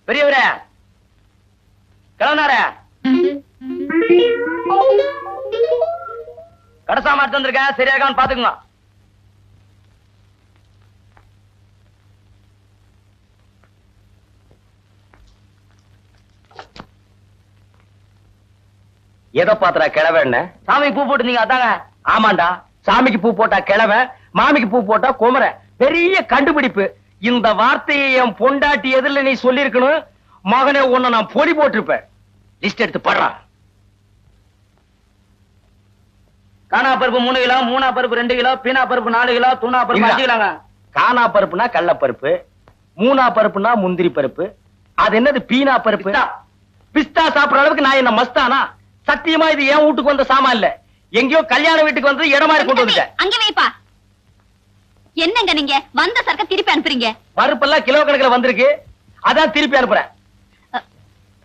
பெரியவரே, கிளம்புனாரே, கடைசாம எடுத்து வந்திருக்கேன், சரியா இருக்கான்னு பாத்துக்கோங்க. எதை பாத்துறா கிழவன்? சாமிக்கு பூ போட்டு நீங்க அதாங்க. ஆமாண்டா, சாமிக்கு பூ போட்டா கிழவன், மாமிக்கு பூ போட்டா குமர. பெரிய கண்டுபிடிப்பு. இந்த வார்த்தையை என் பொண்டாட்டி எதிரில நீ சொல்லிருக்கணும். மகனே, உன்னை நான் பொடி போட்டிருப்பேன். லிஸ்ட் எடுத்து படுறா. காணா பருப்பு 3 கிலோ, மூணா பருப்பு 2 கிலோ, பீனா பருப்பு 4 கிலோ, தூணா பருப்பு 5 கிலோங்க. காணா பருப்புனா கடலைப்பருப்பு, மூணா பருப்புனா முந்திரி பருப்பு. அது என்னது பீனா பருப்பு? பிஸ்தா சாப்பிடுற அளவுக்கு நான் என்ன மஸ்தானா? சத்தியமா இது என் வீட்டுக்கு வந்த சாமான் இல்ல. எங்கயோ கல்யாண வீட்டுக்கு வந்து இடம் மாதிரி கொண்டு வந்துட்டேன். அங்க வைப்பா. என்னங்க நீங்க வந்த சரக்க திருப்பி அனுப்புறீங்க? பருப்பெல்லாம் கிலோ கணக்குல வந்திருக்கு, அதான் திருப்பி அனுப்புறேன்.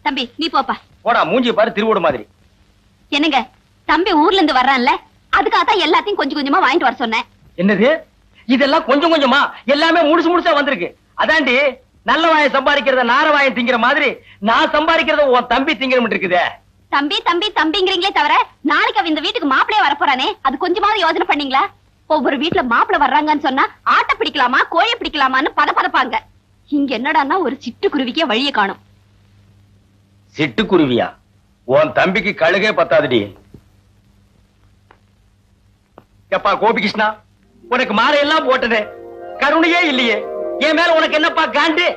தம்பி நீ போப்பா. போடா, மூஞ்சி பாரு திருவோடு மாதிரி. என்னங்க, தம்பி ஊர்ல இருந்து வர்றான்ல, அதுக்காக தான் எல்லாத்தையும் கொஞ்சம் கொஞ்சமா வாங்கிட்டு வர சொன்னேன். என்னது இதெல்லாம் கொஞ்சம் கொஞ்சமா? எல்லாமே முடிச்சு முடிச்சா வந்திருக்கு. அதாண்டி நல்ல வாயை சம்பாதிக்கிறத நார வாயை திங்கிற மாதிரி நான் சம்பாதிக்கிறத உன் தம்பி திங்கிற மட்டும் இருக்குதே. தம்பி தம்பி தம்பிங்கிறீங்களே தவிர நாளைக்கு அவ இந்த வீட்டுக்கு மாப்பிளைய வரப்போறானே, அது கொஞ்சமாவது யோசனை பண்ணீங்களா? ஒவ்வொரு வீட்டுல மாப்பிளை வர்றாங்கன்னு சொன்னா ஆட்டை பிடிக்கலாமா கோழி பிடிக்கலாமான்னு பதப்பாங்க. இங்க என்னடான்னா ஒரு சிட்டுக்குருவிக்கே வழியை காணும். சிட்டுக்குருவியா? உன் தம்பிக்கு கழுகே பத்தாதுடி. எப்பா கோபிகிருஷ்ணா, உனக்கு மாலையெல்லாம் போட்டது கருணையே இல்லையே. என் மேல உனக்கு என்னப்பா காண்டு?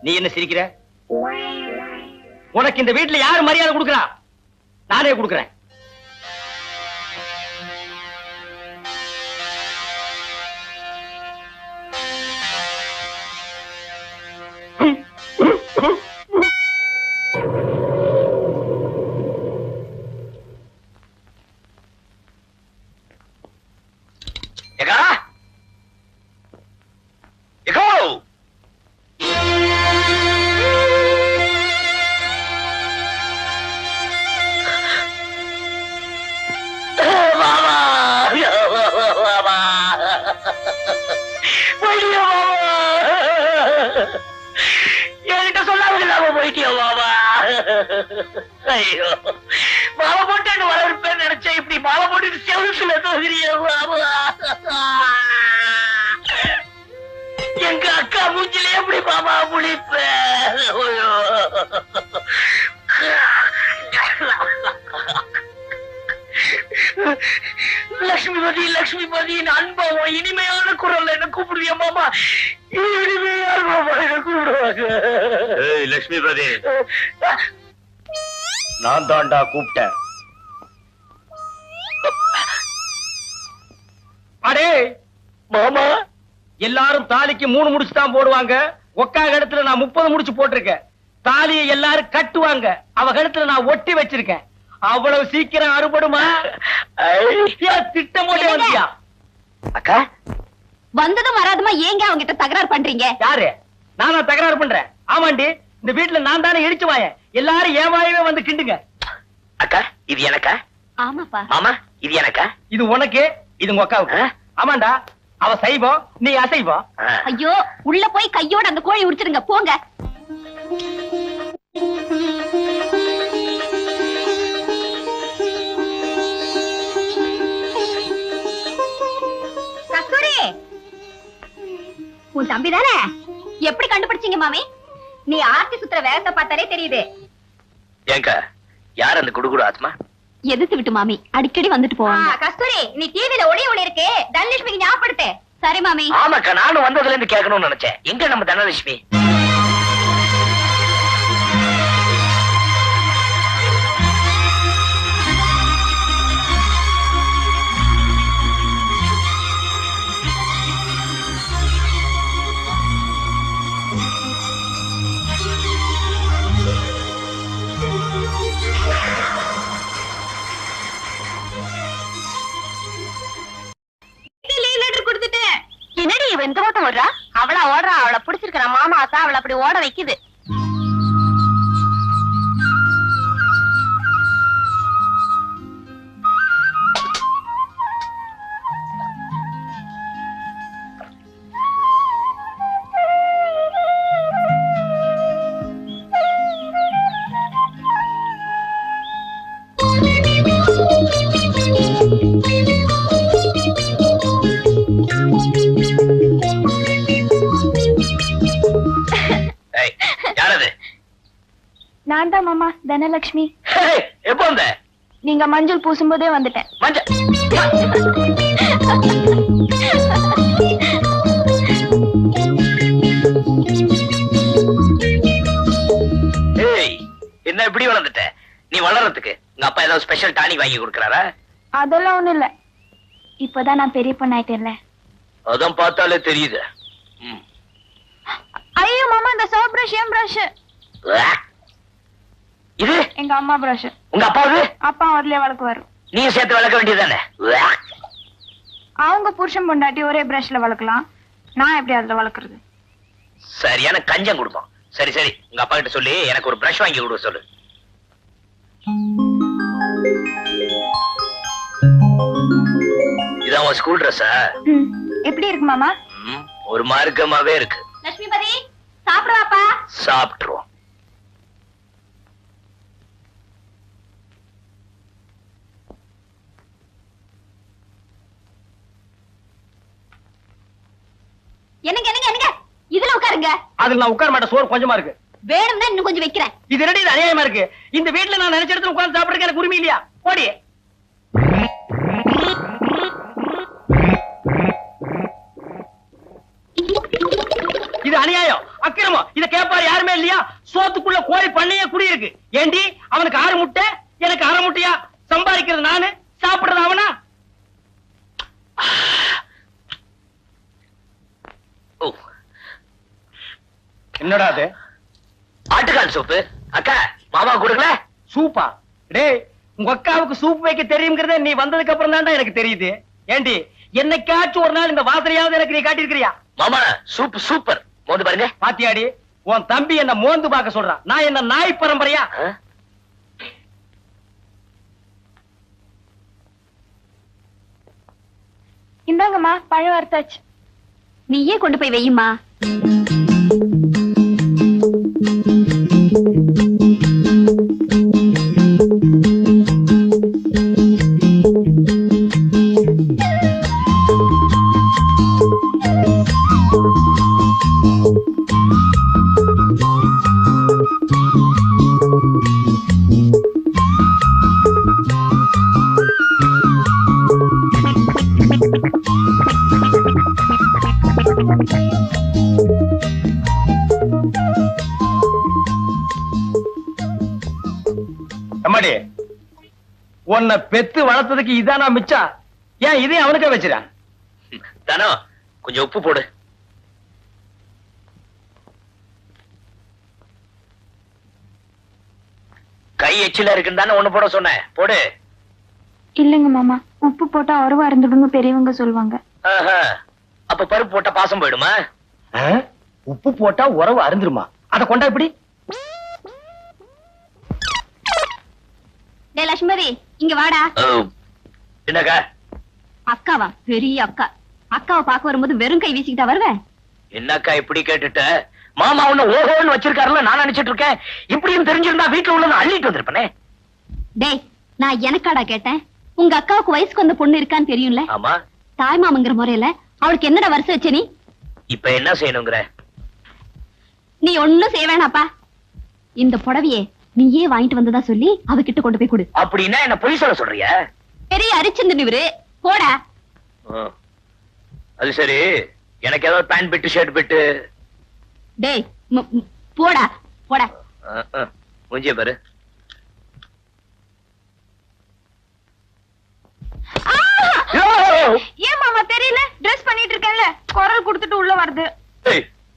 நீ என்ன சிரிக்கிற? உனக்கு இந்த வீட்டுல யாரு மரியாதை கொடுக்கறா? நானே கொடுக்கறேன். என்கிட்ட சொல்லாம போயிட்டியா பாபா? ஐயோ, மாலை போட்டு வரவேற்பேன்னு நினைச்சேன். இப்படி மாலை போட்டு செவத்துல தோகிறிய பாபா. எங்க அக்கா மூஞ்சில எப்படி பாபா முழிப்ப? லட்சுமிபதி லட்சுமிபதி, அன்பம் இனிமையான குரல் என்ன கூப்பிடுவியா மாமா? இனிமையான மாமா என்ன கூப்பிடுவாங்க. லட்சுமிபதி, நான் தாண்டா கூப்பிட்டேன். அடே மாமா, எல்லாரும் தாலிக்கு 3 முடிச்சு தான் போடுவாங்க. ஒக்கா கழுத்துல நான் 30 முடிச்சு போட்டிருக்கேன். தாலியை எல்லாரும் கட்டுவாங்க, அவ கழுத்துல நான் ஒட்டி வச்சிருக்கேன். அவ்வளவு சீக்கிரம் அறுபடுமா? திட்டம் போட்டே வந்தியா? அக்கா வந்ததும் வராதுமா ஏங்க அவங்க கிட்ட தகராறு பண்றீங்க? யாரு? நானா தகராறு பண்றேன்? ஆமாண்டி, இந்த வீட்டுல நான் தானே இடிச்சு வாயேன். எல்லாரும் ஏவாயவே வந்து கிண்டுங்க. அக்கா இது எனக்கா? ஆமாப்பா. ஆமா இது எனக்கா? இது உனக்கு, இது உங்க அக்காவுக்கு. ஆமாண்டா, அவ சைவம், நீ அசைவம். ஐயோ, உள்ள போய் கையோட அந்த கோழி உடிச்சிருங்க போங்க. கஸ்தூரி, உன் தம்பி தானே? எப்படி கண்டுபிடிச்சீங்க மாமி? நீ ஆர்த்தி சுத்துற வேகத்தை பார்த்தாலே தெரியுது. ஏங்க, யார் அந்த குடுகுடு ஆத்மா? எதிர்த்து விட்டு மாமி அடிக்கடி வந்துட்டு போவாங்க. கஸ்தூரி, நீ டிவில ஒளி இருக்கு, தனலட்சுமிக்கு ஞாபகப்படுத்து. சரி மாமி. ஆமாக்கா, நானும் வந்ததுல இருந்து கேட்கணும்னு நினைச்சேன். எங்க நம்ம தனலட்சுமி? என்னடி இவ இந்த ஓட்டம் ஓடுறா? அவளா ஓடுறா? அவளை பிடிச்சிருக்கிற மாமா ஆசா அவளை அப்படி ஓட வைக்குது. நான் தான் மாமா தனலட்சுமி. எப்போ வந்த? நீங்க மஞ்சள் பூசும்போதே வந்துட்டேன். என்ன இப்படி வளர்ந்துட்ட? நீ வளர்றதுக்கு உங்க அப்பா ஏதாவது ஸ்பெஷல் டானிக் வாங்கி கொடுக்கறாரா? அதெல்லாம் ஒண்ணும் இல்ல, இப்பதான் நான் பெரிய பொண்ணாயிட்டேன்ல. அதான் பார்த்தாலே தெரியுது. ஐயோ மாமா, இந்த சோப் பிரஷ் ஏன் பிரஷ்? இது எங்க அம்மா பிரஷ். உங்க அப்பாவது? அப்பா அதுலயே வளக்குவாரு. நீ சேர்த்து வளர்க்க வேண்டியதானே? அவங்க புருஷன் பொண்டாட்டி ஒரே பிரஷ்ல வளர்க்கலாம், நான் எப்படி அதுல வளர்க்கறது? சரியான கஞ்சம் கொடுப்போம். சரி சரி, உங்க அப்பா கிட்ட சொல்லி எனக்கு ஒரு பிரஷ் வாங்கி கொடுக்க சொல்லு. இதான் உன் ஸ்கூல் ட்ரெஸ்ஸா? எப்படி இருக்கு மாமா? ஒரு மார்க்கமாவே இருக்கு. லட்சுமிபதி சாப்பிடுவாப்பா. சாப்பிட்டுருவோம். என்னங்க என்னங்க என்னங்க, இதுல உட்காருங்க. அதுல நான் உட்கார மாட்டேன், சோறு கொஞ்சமா இருக்கு. வேணும்னா இன்னும் கொஞ்சம் வைக்கிறேன். இது ரெடி, இது அநியாயமா இருக்கு. இந்த வீட்டுல நான் நினைச்ச இடத்துல உட்கார்ந்து சாப்பிடுறதுக்கு எனக்கு உரிமை இல்லையா? ஓடி. இது அநியாயம், அக்கிரமம். இத கேட்பாரு யாருமே இல்லையா? சோத்துக்குள்ள கோழி பண்ணையே குடி இருக்கு. ஏண்டி அவனுக்கு 6 முட்டை, எனக்கு 1/2 முட்டையா? சம்பாதிக்கிறது நானு, சாப்பிடுறது அவனா? என்னடா அது? ஆட்டுக்கால் சூப்பு. அக்கா மாமா கொடுக்கல? சூப்பா? டேய், உங்க அக்காவுக்கு சூப் வைக்க தெரியுங்கிறதே நீ வந்ததுக்கு அப்புறம் தான்டா எனக்கு தெரியுது. ஏண்டி என்னைக்காச்சும் ஒரு நாள் இந்த வாசனையாவது எனக்கு நீ காட்டியிருக்கிறியா? மாமா சூப் சூப்பர். மோந்து பாருங்க. பாத்தியாடி, உன் தம்பி என்ன மோந்து பார்க்க சொல்றான். நான் என்ன நாய் பரம்பரையா? இந்தாங்கம்மா, பழம் வறுத்தாச்சு. நீயே கொண்டு போய் வையுமா. உன்னை பெத்து வளர்த்ததுக்கு இதானா மிச்சா? ஏன் இதையும் அவனுக்கே வச்சிடான்? தானோ கொஞ்சம் உப்பு போடு. கை எச்சில இருக்குன்னு தானே ஒண்ணு போட சொன்னேன், போடு. இல்லங்க மாமா, உப்பு போட்டா உறவா இருந்துடுங்க பெரியவங்க சொல்லுவாங்க. அப்ப பருப்பு போட்டா பாசம் போயிடுமா? உப்பு போட்டா உறவு அருந்துருமா? அத கொண்டா இப்படி. டேய் லட்சுமதி, இங்க வாடா. என்னக்கா? அக்காவா? பெரிய அக்கா. அக்காவை பார்க்க வரும்போது வெறும் கை வீசிக்கிட்டா வருவேன்? என்னக்கா இப்படி கேட்டுட்ட? மாமா உன்ன ஓஹோன்னு வச்சிருக்காருல, நான் நினைச்சிட்டு இருக்கேன். இப்படியும் தெரிஞ்சிருந்தா வீட்டுல உள்ள அள்ளிட்டு வந்திருப்பனே. டேய், நான் எனக்காடா கேட்டேன். உங்க அக்காவுக்கு வயசுக்கு வந்த பொண்ணு இருக்கான்னு தெரியும்ல? ஆமா. தாய் மாமங்கிற முறையில அவளுக்கு என்னடா வருஷம் வச்ச நீ? இப்ப என்ன செய்யணுங்கிற? நீ ஒண்ணும் செய்ய வேணாப்பா. இந்த புடவையே நீயே வாங்கிட்டு வந்ததா சொல்லி அவகிட்ட கொண்டு போய் கொடு. அப்படின்னா என்ன பொய் சொல்ல சொல்றியா? பெரிய அரிச்சந்து நிவரு போடா. அது சரி, எனக்கு ஏதாவது பேண்ட் பிட்டு ஷர்ட் பிட்டு. டேய் போடா போடா. மூஞ்சிய பாரு. ஏன் மாமா தெரியல? ட்ரெஸ் பண்ணிட்டு இருக்கேன்ல, குரல் கொடுத்துட்டு உள்ள வருது.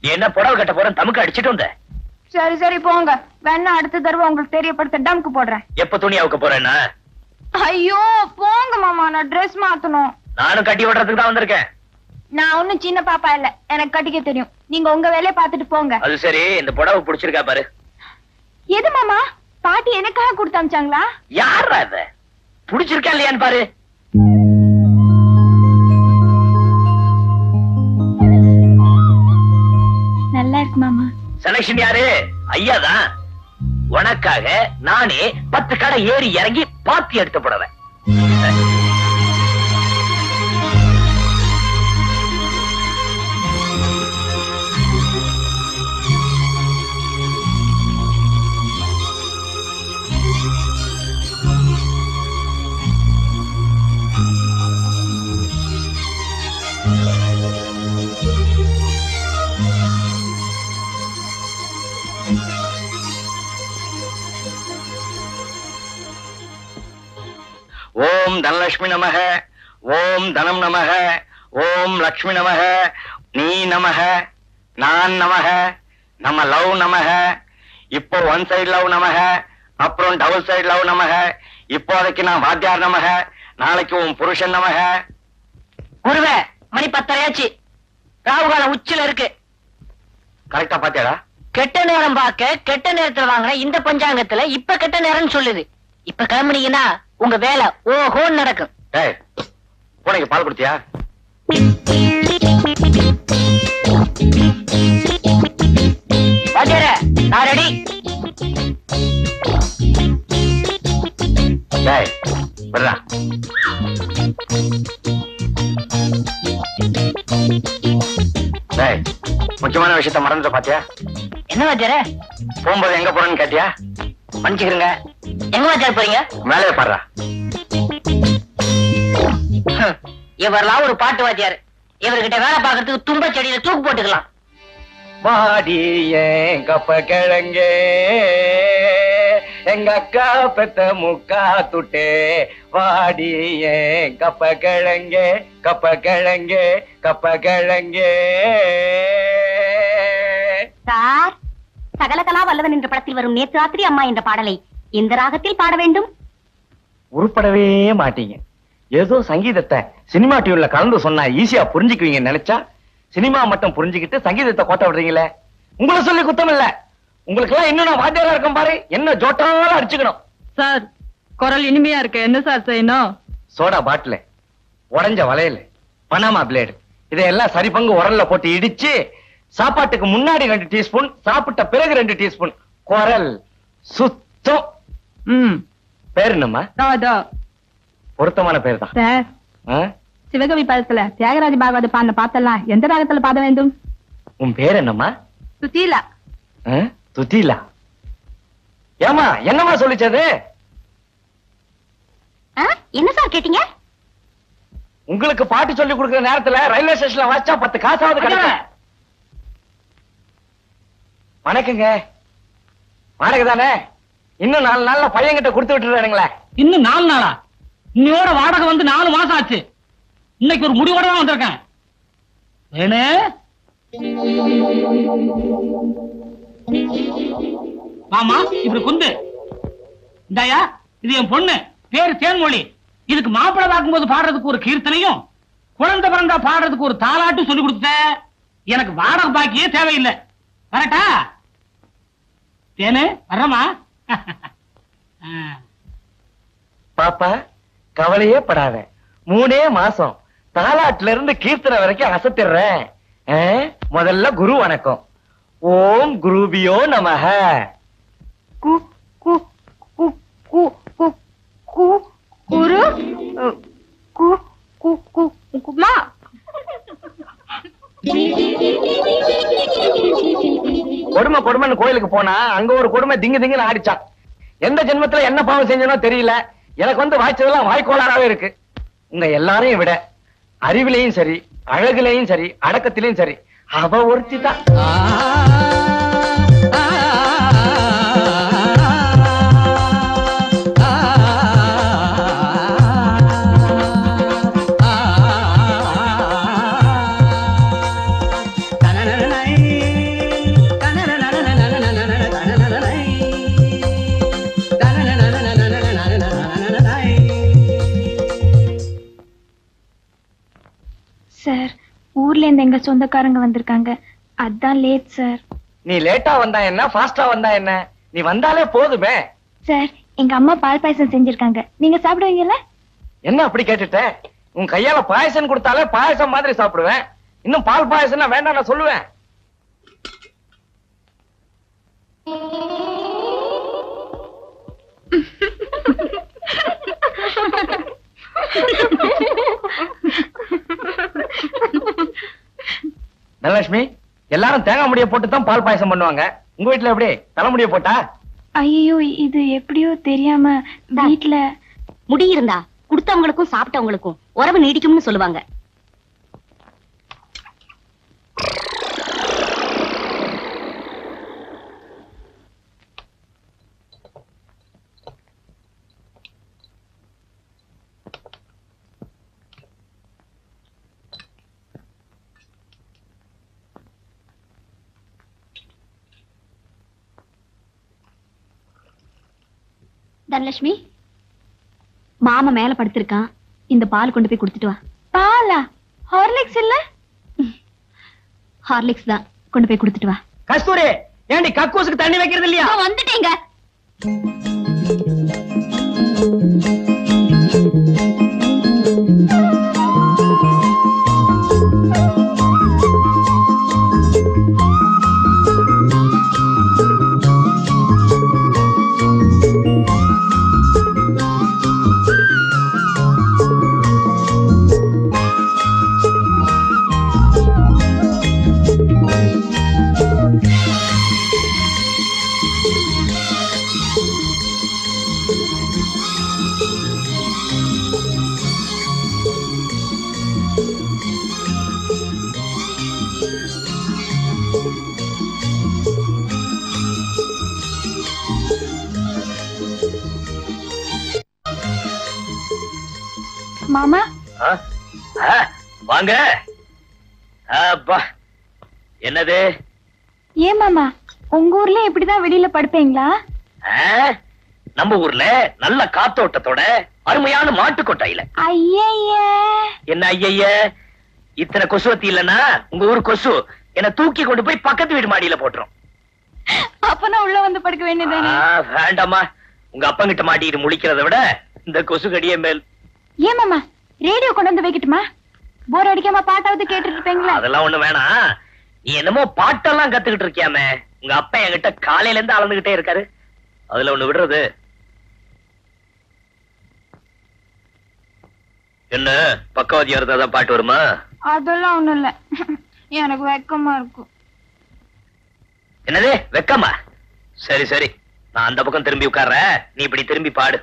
நீ என்ன புடவை கட்ட போற? தமுக்கு அடிச்சிட்டு வந்த. சரி சரி போங்க, வேணா அடுத்த தடவை உங்களுக்கு தெரியப்படுத்த டம்க்கு போடுறேன். எப்ப துணி அவுக்க போறேன்னா? ஐயோ போங்க மாமா, நான் ட்ரெஸ் மாத்தணும். நானும் கட்டி விடுறதுக்கு தான் வந்திருக்கேன். நான் ஒண்ணும் சின்ன பாப்பா இல்ல, எனக்கு கட்டிக்க தெரியும். நீங்க உங்க வேலையை பாத்துட்டு போங்க. அது சரி, இந்த புடவை பிடிச்சிருக்கா பாரு. எது மாமா? பாட்டி எனக்காக கொடுத்து அனுப்பிச்சாங்களா? யாரா இத? பிடிச்சிருக்கா இல்லையான்னு பாரு. நல்லா இருக்கு மாமா. செலக்ஷன் யாரு? ஐயாதான். உனக்காக நானே 10 கடை ஏறி இறங்கி பாத்தி எடுத்து போடுவேன். ஓம் தனலட்சுமி நமக, ஓம் தனம் நமக, ஓம் லக்ஷ்மி நமக, நீ நமக, நான் நமக, நம்ம லவ் நமக, இப்போ ஒன் சைடு லவ் நமக, அப்புறம் டபுள் சைடு லவ் நமக, இப்போதைக்கு நான் வாத்தியார் நமக, நாளைக்கு உன் புருஷன் நமக. குருவே, மணி 10:30 ராகுகாலம் உச்சில இருக்கு. கரெக்டா பாத்தியாடா? கெட்ட நேரம் பார்க்க கெட்ட நேரத்துல வாங்கின இந்த பஞ்சாங்கத்துல இப்ப கெட்ட நேரம்னு சொல்லுது. இப்ப கிளம்புனீங்கன்னா உங்க வேலை ஓஹோன்னு நடக்கும். டேய், பூனைக்கு பால் கொடுத்தியா? வாத்தியாரே, நான் ரெடி. டேய், வர்றா. டேய், முக்கியமான விஷயத்த மறந்துட்ட பாத்தியா? என்ன வாத்தியாரே? போகும்போது எங்க போறேன்னு கேட்டியா? மன்னிச்சுக்கிறங்க. எங்க வாத்தியார் போறீங்க? வேலையை பாடுறா. இவரெல்லாம் ஒரு பாட்டு வாத்தியார். இவர்கிட்ட வேலை பார்க்கறதுக்கு தும்ப செடியில தூக்கு போட்டுக்கலாம். மாடி ஏன் கப்ப கிழங்கே, எங்க அக்கா பெத்த முக்கா துட்டே, வாடி ஏன் கப்ப கிழங்கே, கப்ப கிழங்கே, கப்ப கிழங்கே. சார், சகலகலா வல்லவன் என்ற படத்தில் வரும் நேற்று ராத்திரி அம்மா என்ற பாடலை எந்த ராகத்தில் பாட வேண்டும்? உருப்படவே மாட்டீங்க. ஏதோ சங்கீதத்தை சினிமா டியூன்ல கலந்து சொன்னா ஈஸியா புரிஞ்சுக்குவீங்க நினைச்சா சினிமா மட்டும் புரிஞ்சுக்கிட்டு சங்கீதத்தை கோட்ட விடுறீங்களே. உங்களை சொல்லி குத்தம் இல்ல. உங்களுக்கு எல்லாம் இன்னும் நான் வாத்தியாரா இருக்கேன் பாரு, என்ன ஜோட்டாலும் அடிச்சுக்கணும். சார், குரல் இனிமையா இருக்கு, என்ன சார் செய்யணும்? சோடா பாட்டில், உடைஞ்ச வளையல், பனாமா பிளேடு, இதையெல்லாம் சரி பங்கு உரல்ல போட்டு இடிச்சு சாப்பாட்டுக்கு முன்னாடி 2 டீஸ்பூன், சாப்பிட்ட பிறகு 2 டீஸ்பூன். குரல் சுத்தம். பேர் என்னம்மா? பொருத்தமான பேர் தான் சார். சிவகவி பதத்துல தியாகராஜ பாகவத பாடின பாத்தெல்லாம் எந்த ராகத்துல பாட வேண்டும்? உன் பேர் என்னம்மா? சுசீலா. துதிலா. ஏமா என்னம்மா சொல்லிச்சது? என்ன சார் கேட்டீங்க? உங்களுக்கு பாட்டு சொல்லி கொடுக்கிற நேரத்துல ரயில்வே ஸ்டேஷன்ல வாச்சா 10 காசாவது கிடைக்கும். வணக்கங்க. வாடகை தானே? இன்னும் 4 நாள்ல பையன்கிட்ட கொடுத்து விட்டுறானுங்களே. இன்னும் 4 நாளா? இன்னையோட வாடகை வந்து 4 மாசம் ஆச்சு. இன்னைக்கு ஒரு முடிவோட தான் வந்திருக்கேன். ஏனே மாமா, இப்படி குந்து இந்தாயா, இது என் பொண்ணு, பேரு தேன்மொழி. இதுக்கு மாப்பிள்ளை பார்க்கும்போது பாடுறதுக்கு ஒரு கீர்த்தனையும், குழந்தை பிறந்தா பாடுறதுக்கு ஒரு தாலாட்டும் சொல்லி கொடுத்த. எனக்கு வாடகை பாக்கியே தேவையில்லை. வரட்டா? தேனு வர்றமா? பாப்பா, கவலையே படாத. 3 மாசம் தாலாட்டுல இருந்து கீர்த்தனை வரைக்கும் அசத்திடுறேன். முதல்ல குரு வணக்கம். ஓம் குருபியோ நமஹ. குரு குமா கொடுமை கொடுமைன்னு கோயிலுக்கு போனா அங்க ஒரு கொடுமை திங்கு திங்குன்னு ஆடிச்சான். எந்த ஜென்மத்துல என்ன பாவம் செஞ்சனோ தெரியல. எனக்கு வந்து வாய்ச்சதெல்லாம் வாய்க்கோளாராவே இருக்கு. உங்க எல்லாரையும் விட அறிவிலையும் சரி, அழகுலையும் சரி, அடக்கத்திலையும் சரி, அவ ஒருத்தி தான். சார், ஊர்ல இருந்து எங்க சொந்தக்காரங்க வந்திருக்காங்க, அதான் லேட் சார். நீ லேட்டா வந்தா என்ன, ஃபாஸ்டா வந்தா என்ன, நீ வந்தாலே போதுமே. சார், எங்க அம்மா பால் பாயசம் செஞ்சிருக்காங்க, நீங்க சாப்பிடுவீங்கல்ல? என்ன அப்படி கேட்டுட்ட? உன் கையால பாயசம் கொடுத்தாலே பாயசம் மாதிரி சாப்பிடுவேன். இன்னும் பால் பாயசம்னா வேண்டாம் நான் சொல்லுவேன். தனலட்சுமி, எல்லாரும் தேங்காய் முடிய போட்டு தான் பால் பாயசம் பண்ணுவாங்க. உங்க வீட்டுல எப்படி தலைமுடிய போட்டா? ஐயோ, இது எப்படியோ தெரியாம வீட்டுல முடி இருந்தா கொடுத்தவங்களுக்கும் சாப்பிட்டவங்களுக்கும் உறவு நீடிக்கும்னு சொல்லுவாங்க. தனலட்சுமி, மாமா மேல படுத்திருக்கான், இந்த பால் கொண்டு போய் கொடுத்துட்டு வா. பாலா? ஹார்லிக்ஸ் இல்ல? ஹார்லிக்ஸ் தான், கொண்டு போய் கொடுத்துட்டு வா. கஸ்தூரி, ஏண்டி கக்கூசுக்கு தண்ணி வைக்கிறது இல்லையா? இதோ வந்துட்டேங்க. மாமா, வாங்க. அப்பா, என்னது? ஏன் மாமா, உங்க ஊர்ல இப்படிதான் வெளியில படுப்பீங்களா? நம்ம ஊர்ல நல்ல காத்தோட்டத்தோட அருமையான மாட்டு கொட்டாயில. ஐய, என்ன ஐய, இத்தனை கொசுவத்தி இல்லன்னா உங்க ஊர் கொசு என்ன தூக்கி கொண்டு போய் பக்கத்து வீடு மாடியில போட்டுரும். அப்பனா உள்ள வந்து படுக்க வேண்டியதானே? வேண்டாமா, உங்க அப்பங்கிட்ட மாட்டிட்டு முழிக்கிறத விட இந்த கொசு கடியே மேல். ஏன் மாமா, ரேடியோ கொண்டு வந்து வைக்கட்டுமா? போர் அடிக்காம பாட்டாவது கேட்டுட்டு இருப்பீங்களா? அதெல்லாம் ஒண்ணு வேணாம். நீ என்னமோ பாட்டெல்லாம் கத்துக்கிட்டு இருக்கியாமே, உங்க அப்பா என்கிட்ட காலையில இருந்து அளந்துகிட்டே இருக்காரு. அதுல ஒண்ணு விடுறது என்ன? பக்கவாதியா இருந்தாதான் பாட்டு வருமா? அதெல்லாம் ஒண்ணும் இல்ல, எனக்கு வெக்கமா இருக்கும். என்னது வெக்கமா? சரி சரி, நான் அந்த பக்கம் திரும்பி உட்கார்றேன், நீ இப்படி திரும்பி பாடு.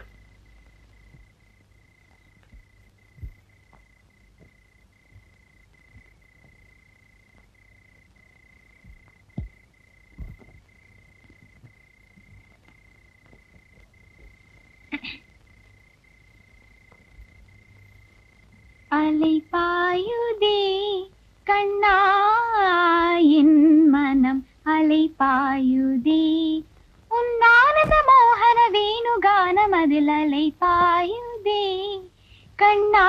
அலை பாயுதே கண்ணா என் மனம், அலை பாயுதே உன்னானந்த மோகன வேணுகானம், அதில் அலை பாயுதே கண்ணா.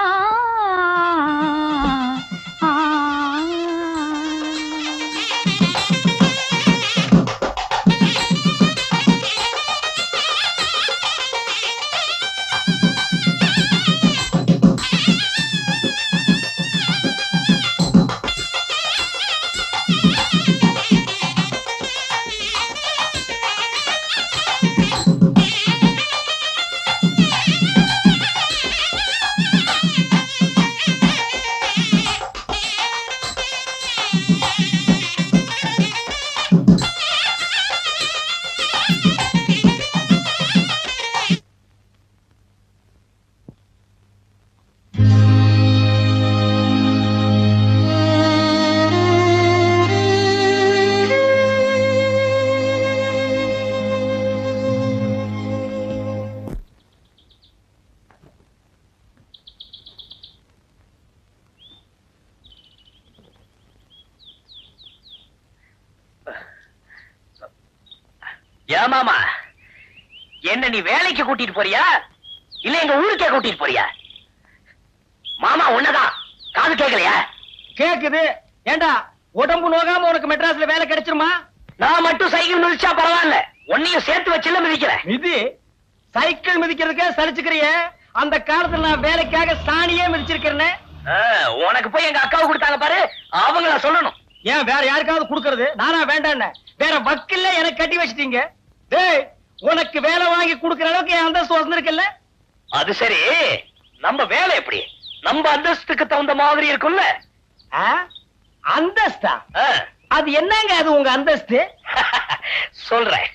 ஏமாமா, என்ன நீ வேலைக்கு கூட்டிட்டு போறியா இல்ல எங்க ஊருக்கே கூட்டிட்டு போறியா? மாமா உன்னதான், காது கேட்கலையா? கேக்குது. ஏண்டா, உடம்பு நோகாம உனக்கு மெட்ராஸ்ல வேலை கிடைச்சிருமா? நான் மட்டும் சைக்கிள் மிதிச்சா பரவாயில்ல, உன்னையும் சேர்த்து வச்சுல மிதிக்கிறேன். மிதி சைக்கிள் மிதிக்கிறதுக்கே சலிச்சுக்கிறிய? அந்த காலத்துல நான் வேலைக்காக சாணியே மிதிச்சிருக்கிறேன். உனக்கு போய் எங்க அக்காவை கொடுத்தாங்க பாரு, அவங்கள சொல்லணும். ஏன் வேற யாருக்காவது கொடுக்கறது? நானா வேண்டான்னு வேற வக்கில்ல எனக்கு கட்டி வச்சிட்டீங்க. டேய், உனக்கு வேலை வாங்கி கொடுக்கற அளவுக்கு என் அந்தஸ்து வந்திருக்குல்ல? அது சரி, நம்ம வேலை எப்படி நம்ம அந்தஸ்துக்கு தகுந்த மாதிரி இருக்கும்ல? அந்தஸ்தா? அது என்னங்க அது உங்க அந்தஸ்து? சொல்றேன்.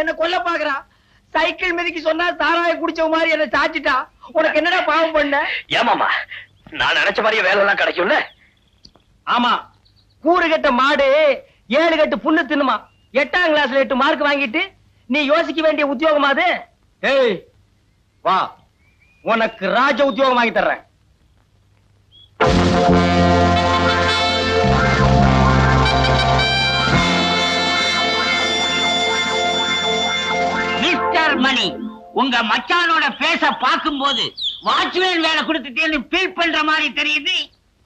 என்ன கொல்ல பாக்குறான். சைக்கிள் மிதிக்கு சொன்னா சாராய குடிச்ச மாதிரி என்ன சாச்சிட்டா. உனக்கு என்னடா பாவம் பண்ண? ஏமாமா நான் நினைச்ச மாதிரியே வேலை எல்லாம் கிடைக்கும்ல? ஆமா, கூறு கட்ட மாடு 7 கட்டு புண்ணு தின்னுமா. 8ஆம் கிளாஸ்ல 8 மார்க் வாங்கிட்டு நீ யோசிக்க வேண்டிய உத்தியோகமா அது? ஏய் வா, உனக்கு ராஜ உத்தியோகம் வாங்கி தர்றேன். மிஸ்டர் மணி, உங்க மச்சானோட பேச பார்க்கும்போது வாட்ச்மேன் வேலை கொடுத்துட்டேன்னு ஃபீல் பண்ற மாதிரி தெரியுது.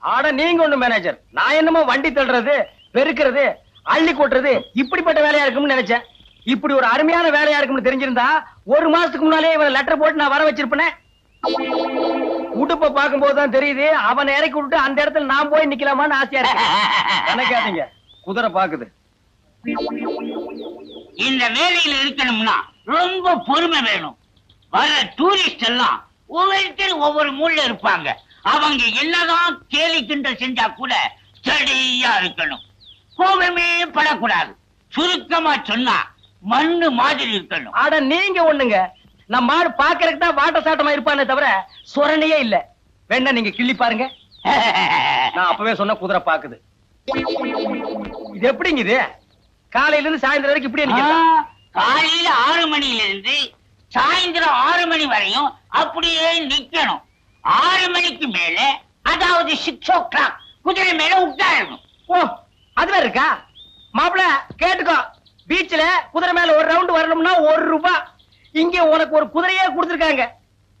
ஆட நீங்க ஒண்ணு மேனேஜர், நான் என்னமோ வண்டி தள்ளுறது, பெருக்கிறது, அள்ளி கொட்டுறது இப்படிப்பட்ட வேலையா இருக்கும்னு நினைச்சேன். இப்படி ஒரு அருமையான வேலையா இருக்கும்னு தெரிஞ்சிருந்தா 1 மாசத்துக்கு முன்னாலே இவன் லெட்டர் போட்டு நான் வர வச்சிருப்பேனே. உடுப்ப பார்க்கும்போது தான் தெரியுது அவனை இறக்கி விட்டு அந்த இடத்துல நான் போய் நிக்கலாமான்னு ஆசையா இருக்கு. நினைக்காதீங்க, குதிரை பாக்குது. இந்த வேலையில இருக்கணும்னா ரொம்ப பொறுமை வேணும். வர டூரிஸ்ட் எல்லாம் ஒவ்வொருத்தர் ஒவ்வொரு மூலைல இருப்பாங்க. அவங்க என்னதான் கேலி கிண்டல் செஞ்சா கூட ஸ்டடியா இருக்கணும். கோபமே படக்கூடாது. சுருக்கமா சொன்னா மண்ணு மாதிரி இருக்கணும். ஆட நீங்க ஒண்ணுங்க, நம்ம மாடு பாக்குறதுக்கு தான் வாட்ட சாட்டமா இருப்பானே தவிர சொரணையே இல்ல. வேணா நீங்க கிள்ளி பாருங்க. நான் அப்பவே சொன்ன குதிரை பாக்குது. இது எப்படிங்க இது? காலையில இருந்து சாயந்தரம் வரைக்கும் இப்படி நிக்குதா? காலையில 6 மணில இருந்து சாயந்தரம் 6 மணி வரையும் அப்படியே நிக்கணும். 6 மணிக்கு மேல, அதாவது 6 o'clock குதிரை மேல உட்காரணும். ஓ, அதுவே இருக்கா? மாப்பிள்ள கேட்டுக்கோ, பீச்ல குதிரை மேல ஒரு ரவுண்ட் வரணும்னா 1 ரூபாய். இங்க உனக்கு ஒரு குதிரையே கொடுத்திருக்காங்க.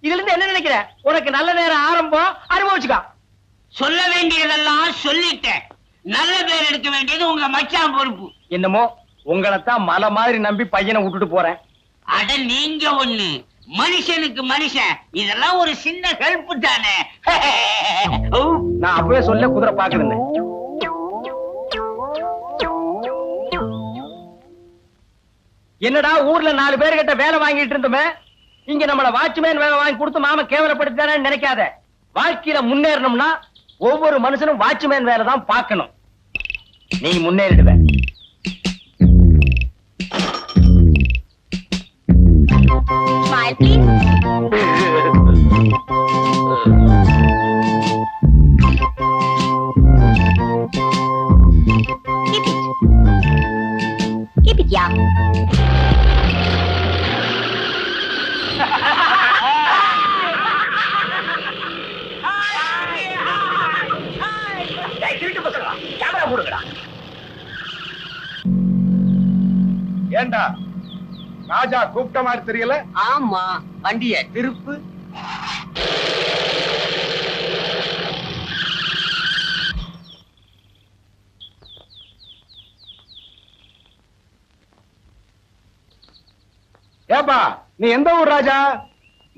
இதுல இருந்து என்ன நினைக்கிற? உனக்கு நல்ல நேரம் ஆரம்பம், அனுபவிச்சுக்கோ. சொல்ல வேண்டியதெல்லாம் சொல்லிட்டேன். நல்ல பேர் எடுக்க வேண்டியது உங்க மச்சான் பொறுப்பு. என்னமோ உங்களைத்தான் மலை மாதிரி நம்பி பையனை விட்டுட்டு போறேன். அட நீங்க ஒண்ணு, மனுஷனுக்கு மனுஷன், இதெல்லாம் ஒரு சின்ன ஹெல்ப் தானே. நான் அப்பவே சொல்ல குதிரை பாக்குதுன்னு. என்னடா ஊர்ல 4 பேர்கிட்ட வேலை வாங்கிட்டு இருந்தோமே, இங்க நம்மள வாட்ச்மேன் வேலை வாங்கி கொடுத்து மாம கேவலப்படுத்தானு நினைக்காத. வாழ்க்கையில முன்னேறணும்னா ஒவ்வொரு மனுஷனும் வாட்ச்மேன் வேலை தான் பார்க்கணும். நீ முன்னேறிடுவ. Smile, please. Keep it. Keep it, yeah. Camera போடுங்கடா. ஏண்டா ராஜா கூப்பிட்ட மாதிரி தெரியல? ஆமா, வண்டிய திருப்பு. ஏப்பா நீ எந்த ஊர் ராஜா?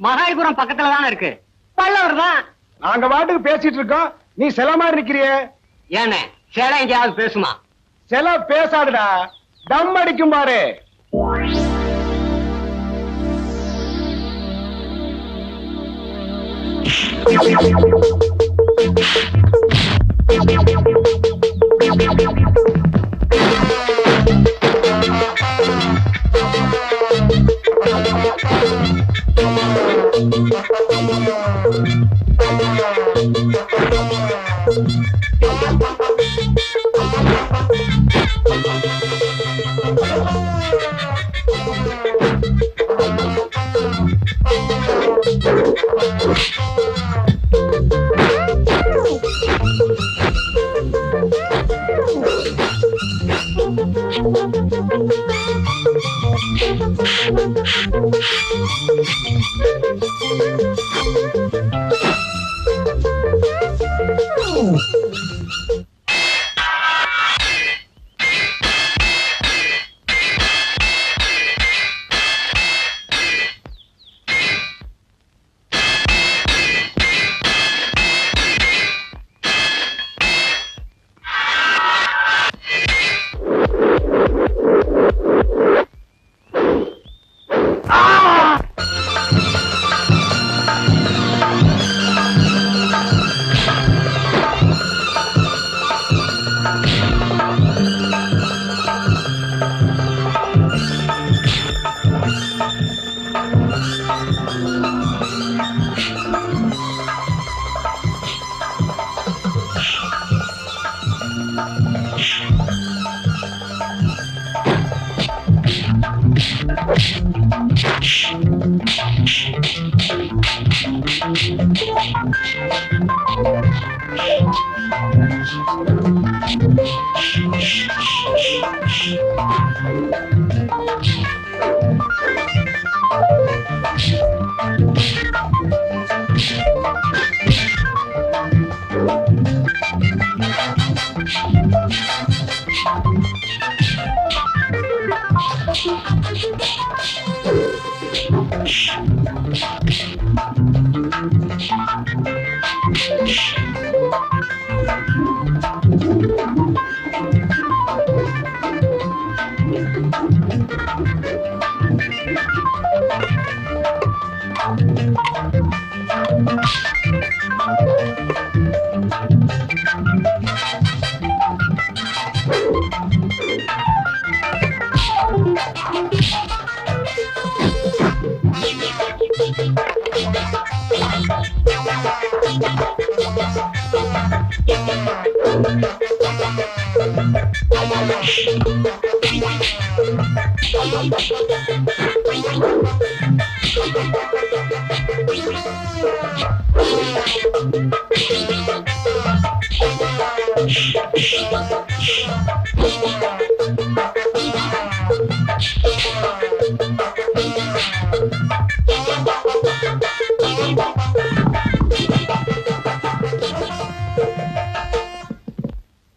மகாபலிபுரம் பக்கத்துல தானே இருக்கு. பல்லவர் தான். நாங்க பாட்டுக்கு பேசிட்டு இருக்கோம், நீ சில மாதிரி நிக்கிறியே. ஏனே சேலை எங்கேயாவது பேசுமா? சில பேசாதுடா, தம் அடிக்கும் பாரு.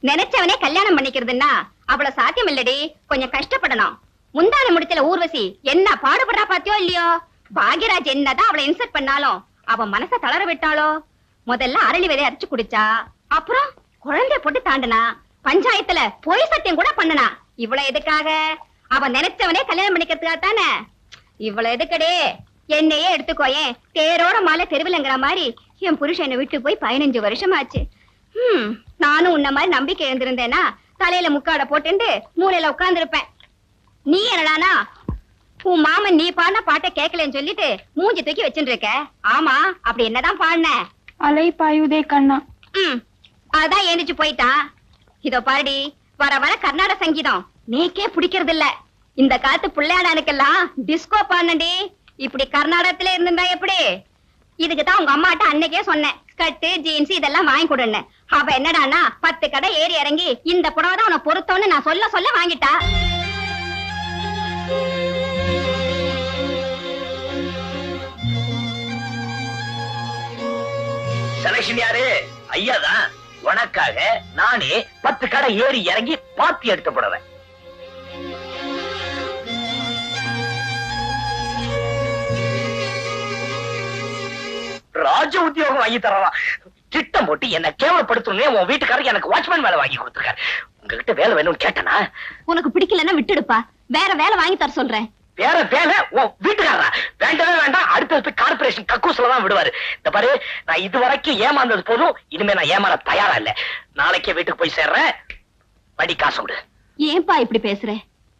நினைச்சவனே கல்யாணம் பண்ணிக்கிறதுன்னா அவ்வளவு சாத்தியம் இல்லடி. கொஞ்சம் கஷ்டப்படணும். முந்தான முடிச்சல ஊர்வசி என்ன பாடுபடுறா பாத்தியோ இல்லையோ. பாக்யராஜ் என்னதான் அவளை இன்சல்ட் பண்ணாலும் அவன் மனச தளர விட்டாளோ. முதல்ல அரளி விதை அரைச்சு குடிச்சா, அப்புறம் குழந்தைய போட்டு தாண்டனா, பஞ்சாயத்துல பொய் சத்தியம் கூட பண்ணனா. இவ்வளவு எதுக்காக? அவன் நினைச்சவனே கல்யாணம் பண்ணிக்கிறதுக்காக தானே. இவ்வளவு எதுக்கடே? என்னையே எடுத்துக்கோயேன். தேரோட மாலை தெருவிலங்கிற மாதிரி என் புருஷன் என்னை விட்டு போய் 15 வருஷம் ஆச்சு. நானும் உன்ன மாதிரி நம்பிக்கை எழுந்திருந்தேனா தலையில முக்காட போட்டு மூலையில உட்கார்ந்து இருப்பேன். நீ என்னடானா உன் மாமன் நீ பாடின பாட்டை கேட்கலன்னு சொல்லிட்டு மூஞ்சி தூக்கி வச்சுட்டு இருக்க. ஆமா, அப்படி என்னதான் பாடின? அலை பாயுதே கண்ணா. அதான் எழுந்துச்சு போயிட்டான். இதோ பாடி, வர வர கர்நாடக சங்கீதம் நீக்கே பிடிக்கிறது இல்ல. இந்த காலத்து பிள்ளையாடானுக்கெல்லாம் டிஸ்கோ பாடண்டி. இப்படி கர்நாடகத்துல இருந்திருந்தா எப்படி? இதுக்குதான் உங்க அம்மாட்ட அன்னைக்கே சொன்னேன், ஸ்கர்ட் ஜீன்ஸ் இதெல்லாம் வாங்கி கொடுன்னு. அவ என்னடானா 10 கடை ஏறி இறங்கி இந்த புடவை தான் உன பொருத்தம்னு நான் சொல்ல சொல்ல வாங்கிட்டா. செலக்ஷன் யாரு? ஐயாதான். உனக்காக நானே 10 கடை ஏறி இறங்கி பாத்தி எடுத்து போடுறேன். ராஜ உத்தியோகம் வாங்கி தரலாம். திட்டம் போட்டு என்ன கேவலப்படுத்தணும். உன் வீட்டுக்காரருக்கு எனக்கு வாட்ச்மேன் வேலை வாங்கி கொடுத்துருக்காரு. உங்ககிட்ட வேலை வேணும்னு கேட்டனா? உனக்கு பிடிக்கலன்னா விட்டுடுப்பா, வேற வேலை வாங்கி தர சொல்றேன். வேற வேலை உன் வீட்டுக்காரரா? வேண்டவே வேண்டாம். அடுத்தது கார்பரேஷன் கக்கூஸ்ல விடுவாரு. இந்த பாரு, நான் இதுவரைக்கும் ஏமாந்தது போதும். இனிமே நான் ஏமாற தயாரா இல்ல. நாளைக்கே வீட்டுக்கு போய் சேர்றேன். படி காசு விடு. ஏன்பா இப்படி பேசுற?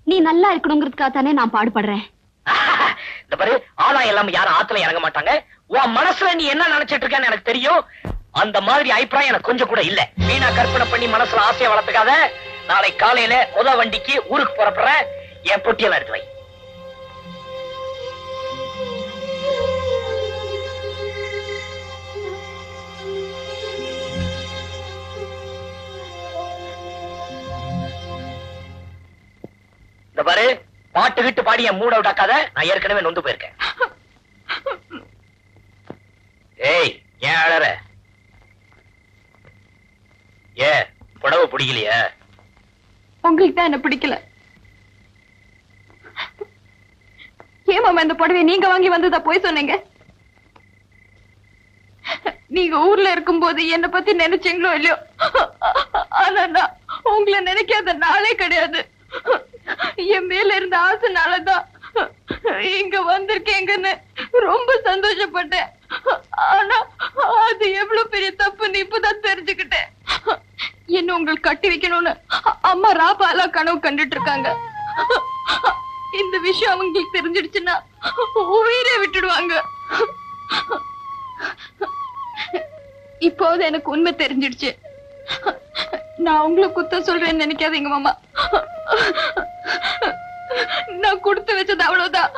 நீ நல்லா இருக்கணுங்கிறதுக்காக தானே நான் பாடுபடுறேன். இந்த பாரு, ஆதாயம் இல்லாம யாரும் ஆத்துல இறங்க மாட்டாங்க. உன் மனசுல நீ என்ன நினைச்சிட்டு இருக்கன்னு எனக்கு தெரியும். அந்த மாதிரி அபிப்பிராயம் எனக்கு கொஞ்சம் கூட இல்ல. வீணா கற்பனை பண்ணி மனசுல ஆசையை வளர்த்துக்காத. நாளை காலையில முதல் வண்டிக்கு ஊருக்கு புறப்படுறேன். என் பொட்டியெல்லாம் எடுத்து வை. இந்த பாரு, பாட்டு கிட்டு பாடி என் மூட விட்டாக்காத. நான் ஏற்கனவே நொந்து போயிருக்கேன். ஏய், ஏன் அழற? ஏ, புடவை பிடிக்கலையா? உங்களுக்கு தான் என்ன பிடிக்கல. ஏமாமா இந்த புடவை நீங்க வாங்கி வந்ததா போய் சொன்னீங்க? நீங்க ஊர்ல இருக்கும்போது என்ன பத்தி நினைச்சீங்களோ இல்லையோ, ஆனா நான் உங்களை நினைக்காத நாளே கிடையாது. என் மேல இருந்த ஆசைனாலதான் இங்க வந்திருக்கேங்கன்னு ரொம்ப சந்தோஷப்பட்டேன். ஆனா அது எவ்வளவு பெரிய தப்புன்னு இப்பதான் தெரிஞ்சுக்கிட்டேன். என்ன உங்களுக்கு கட்டி வைக்கணும்னு அம்மா ராபாலா கனவு கண்டுட்டு இருக்காங்க. இந்த விஷயம் அவங்களுக்கு தெரிஞ்சிடுச்சுன்னா உயிரே விட்டுடுவாங்க. இப்போது எனக்கு உண்மை தெரிஞ்சிடுச்சு. நான் உங்களை குத்த சொல்றேன்னு நினைக்காதீங்க மாமா. நான் கொடுத்து வச்சது அவ்வளவுதான்.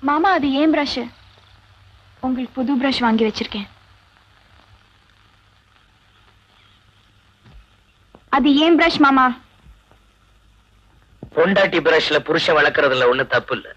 மாமா அது ஏன் பிரஷ்? உங்களுக்கு புது பிரஷ் வாங்கி வச்சிருக்கேன். அது ஏன் பிரஷ் மாமா? பொண்டாட்டி பிரஷ்ல புருஷன் வளர்க்கறதுல ஒண்ணு தப்பு இல்ல.